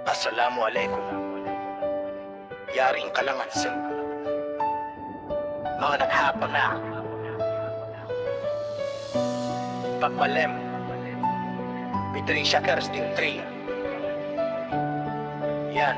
Assalamualaikum. Yaring kalangan sa mga naghapon na pagmalem between Shakers din 3 yan.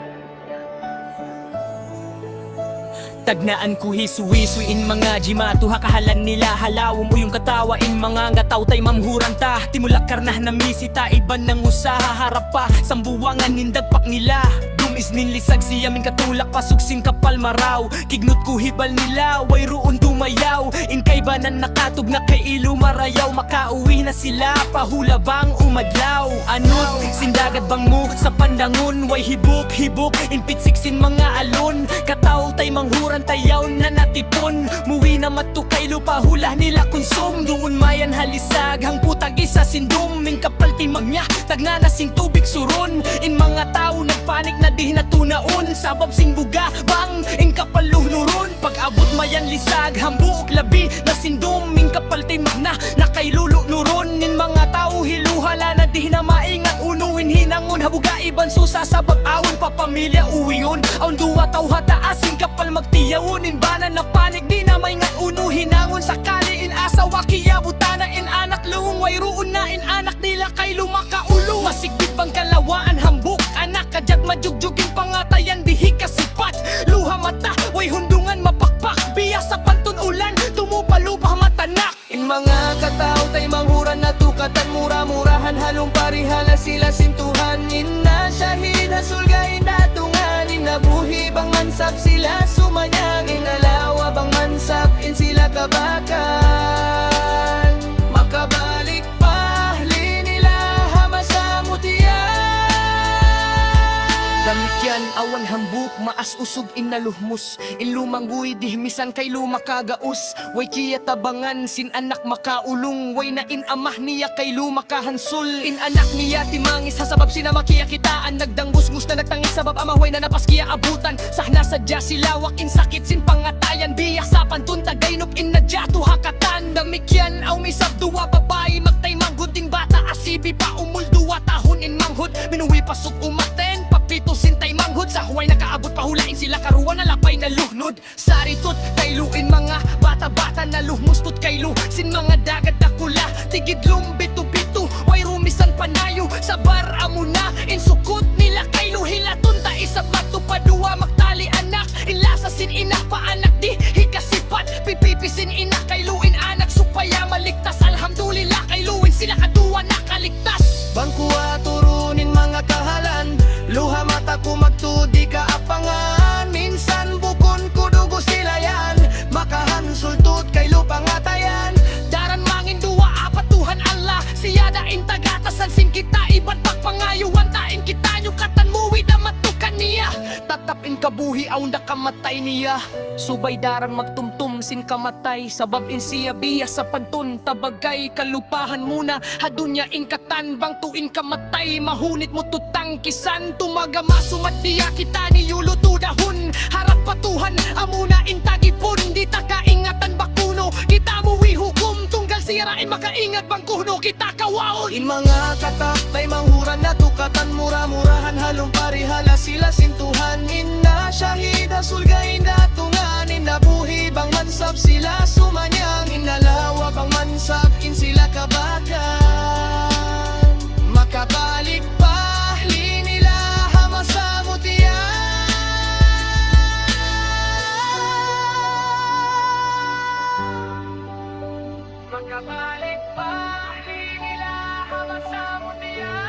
Tagnaan ko hisuwi-suin mga jimato hakahalan nila halaw mo yung katawa in mga ngataw tay mamhuran ta timulak karnah na misita iban ng usaha harap pa sambuwangan nindagpak nila dumis ninlisag siya min katulak pasuksing kapal maraw kignot ko hibal nila way roon dumayaw in kaybanan nakatog na kay ilo marayaw makauwi na sila pahula bang umadlaw anot sindagat bang mo sa pandangon way hibok-hibok in pitsiksin mga alon kataw tay manghuran tayaw na natipon muwi na matukay lupa hula nila konsum doon mayan halisag hang putag isa sindom min kapal timag niya tagna na sing tubig suron in mga tao nagpanik na di natunaon sabab sing buga bang in kapal luhnuron pag abot mayan lisag hambuok labi na sindom min kapal timag na nakailulu nuron in mga tao hiluhala na di na maingat unuhin hinangon habuga iban susa sabab awon papamilya uwiyon aun duwa taw hataas in kapal magtiyawon in bana na panik di na maingat uno hinangon sakali in asawa kiyabutana in anak luong way roon na in anak nila kay lumakaulo masigbit bang kalawaan hambuk anak kajat majugjugin pangatayan dihi kasipat luha mata way hundungan mapakpak biya sa pantun ulan tumupalupah matanak in mga katao tay manghuran na tukatan mura-murahan halong parihala sila sintuhan in na syahid hasulgain datungan in nabuhi bang mansap sila sumanyang in alawa bang mansap in sila kabakan makabalik pa linila hamasamutian damikyan awan hambuk maas usog in naluhmus in lumangguy dihmisan kay lumakagaus way kiya tabangan sin anak makaulong way na in amah niya kay lumakahansul in anak niya timangis hasabab sina makiya kitaan nagdangus-gus na nagtangis sabab amahway na napaskiya abutan sahna sadya silawak in sakit sin pangatayan biyak sa pantun tagaynop in nadyato hakatan damikyan aw misab duwa babae magtay manghuding bata asibi pa umulduwa tahon in manghud minuwi pasok umaten papito sintay manghud sa huway nakaabot pahulain sila karuan na lapay na luhnod saritot kayluin mga bata-bata na luhmustot kaylu sin mga dagat dakula tigid lumbito-bito way rumisan panayo sa bar amuna in sukot nila kaylu hilaton ta isa pato padua magtali anak inlasa sin inak paanak di hikasipat pipipisin inak kayluin anak supaya maligtas alhamdulillah kayluin sila kadua nakaligtas bangkuwa turunin mga kahalan luha mata ko magtudi kaapangan minsan bukon ko dugo sila yan makahansultot kay lupangatayan daran mangin duwa apat Tuhan Allah siya daing tagatasan sing kita iba't pagpangayuan tain kita nyo katan muwi na matukan niya tatapin kabuhi aw nakamatay niya subay daran magtumtum sin kamatay sabab in siya biya sa pantun tabagay kalupahan muna hadunya ingkatan bang tuin kamatay mahunit mo tutang kisan tumagama sumatiya kita ni yulo tudahon harap patuhan amuna intagipon di ta kaingatan bakuno kita muwi hukom tunggal sirain makaingat bang kuno kita kawaon in mga katakbay manghuran na tukatan mura-murahan halong parihala sila sintuhan in na syahid hasulgain datungan in nabuhi bang mansap sila sumanyang in nalawa bang mansap in sila kabakan makabalik pa linila hamasamutian makabalik pa linila hamasamutian